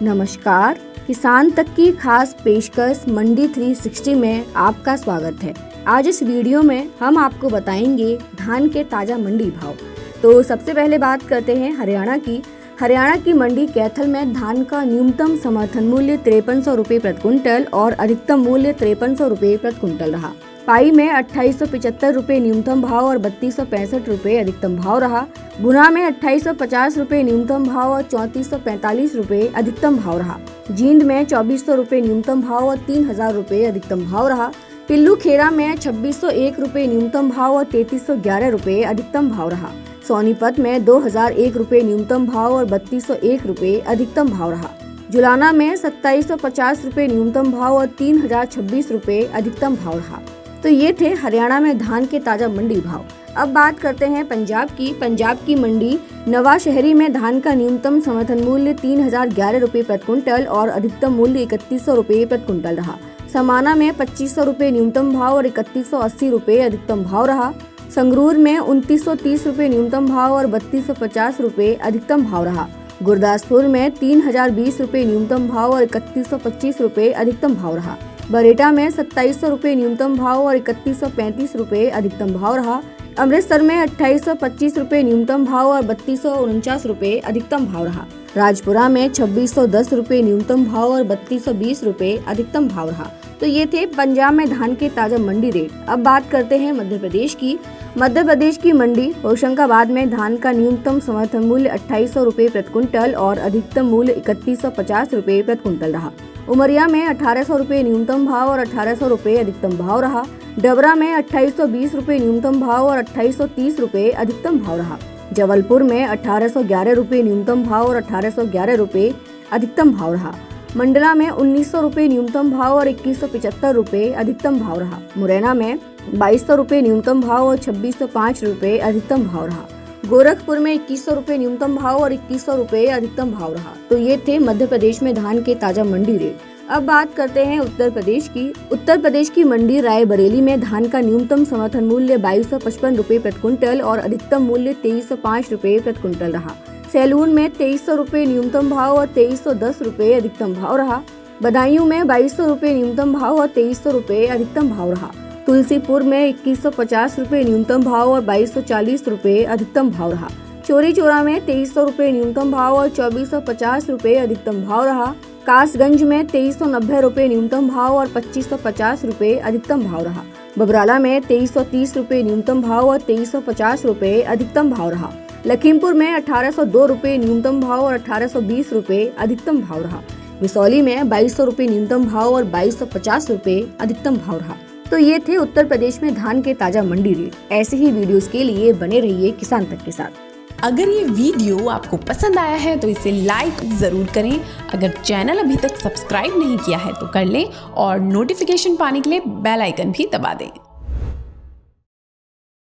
नमस्कार, किसान तक की खास पेशकश मंडी 360 में आपका स्वागत है। आज इस वीडियो में हम आपको बताएंगे धान के ताज़ा मंडी भाव। तो सबसे पहले बात करते हैं हरियाणा की। हरियाणा की मंडी कैथल में धान का न्यूनतम समर्थन मूल्य 5300 रुपये प्रति क्विंटल और अधिकतम मूल्य 5300 रुपये प्रति क्विंटल रहा। पाई में 2875 रुपये न्यूनतम भाव और 3265 रुपये अधिकतम भाव रहा। गुना में 2850 रुपये न्यूनतम भाव और 3445 रुपये अधिकतम भाव रहा। जींद में 2400 रुपये न्यूनतम भाव और 3000 रुपये अधिकतम भाव रहा। पिल्लू खेड़ा में 2601 रुपये न्यूनतम भाव और 3311 रुपये अधिकतम भाव रहा। सोनीपत में 2001 रुपये न्यूनतम भाव और 3201 रुपये अधिकतम भाव रहा। जुलाना में 2750 रुपये न्यूनतम भाव और 3026 रुपये अधिकतम भाव रहा। तो ये थे हरियाणा में धान के ताज़ा मंडी भाव। अब बात करते हैं पंजाब की। पंजाब की मंडी नवाशहरी में धान का न्यूनतम समर्थन मूल्य 3011 रुपये प्रति क्विंटल और अधिकतम मूल्य 3100 रुपये प्रति क्विंटल रहा। समाना में 2500 रुपये न्यूनतम भाव और 3180 रुपये अधिकतम भाव रहा। संगरूर में 2930 रुपये न्यूनतम भाव और 3250 रुपये अधिकतम भाव रहा। गुरदासपुर में 3020 रुपये न्यूनतम भाव और 3125 रुपये अधिकतम भाव रहा। बरेटा में 2700 रुपये न्यूनतम भाव और 3135 रुपये अधिकतम भाव रहा। अमृतसर में 2825 रुपये न्यूनतम भाव और 3249 रुपये अधिकतम भाव रहा। राजपुरा में 2610 रुपये न्यूनतम भाव और 3220 रुपये अधिकतम भाव रहा। तो ये थे पंजाब में धान के ताज़ा मंडी रेट। अब बात करते हैं मध्य प्रदेश की। मध्य प्रदेश की मंडी होशंगाबाद में धान का न्यूनतम समर्थन मूल्य 2800 रुपये प्रति क्विंटल और अधिकतम मूल्य 3150 रुपये प्रति क्विंटल रहा। उमरिया में 1800 रुपये न्यूनतम भाव और 1800 रुपये अधिकतम भाव रहा। डबरा में 2820 रुपये न्यूनतम भाव और 2830 रुपये अधिकतम भाव रहा। जबलपुर में 1811 रुपये न्यूनतम भाव और 1811 रुपये अधिकतम भाव रहा। मंडला में 1900 रुपये न्यूनतम भाव और 2175 रुपये अधिकतम भाव रहा। मुरैना में 2200 रुपये न्यूनतम भाव और 2605 रुपये अधिकतम भाव रहा। गोरखपुर में 2100 रुपये न्यूनतम भाव और 2100 रुपये अधिकतम भाव रहा। तो ये थे मध्य प्रदेश में धान के ताज़ा मंडी रेट। अब बात करते हैं उत्तर प्रदेश की। उत्तर प्रदेश की मंडी रायबरेली में धान का न्यूनतम समर्थन मूल्य 2255 रुपये प्रति क्विंटल और अधिकतम मूल्य 2305 रुपये प्रति क्विंटल रहा। सैलून में 2300 रुपये न्यूनतम भाव और 2310 रुपये अधिकतम भाव रहा। बदायूं में 2200 रुपये न्यूनतम भाव और 2300 रुपये अधिकतम भाव रहा। तुलसीपुर में 2150 रुपये न्यूनतम भाव और 2240 रुपये अधिकतम भाव रहा। चौरी चौरा में 2300 रुपये न्यूनतम भाव और 2450 रुपये अधिकतम भाव रहा। कासगंज में 2390 रुपये न्यूनतम भाव और 2550 रुपये अधिकतम भाव रहा। बबराला में 2330 रुपये न्यूनतम भाव और 2350 रुपये अधिकतम भाव रहा। लखीमपुर में 1802 रुपये न्यूनतम भाव और 1820 रुपये अधिकतम भाव रहा। विसौली में 2200 रुपये न्यूनतम भाव और 2250 रुपये अधिकतम भाव रहा। तो ये थे उत्तर प्रदेश में धान के ताज़ा मंडी रेट। ऐसे ही वीडियोस के लिए बने रहिए किसान तक के साथ। अगर ये वीडियो आपको पसंद आया है तो इसे लाइक ज़रूर करें। अगर चैनल अभी तक सब्सक्राइब नहीं किया है तो कर लें और नोटिफिकेशन पाने के लिए बेल आइकन भी दबा दें।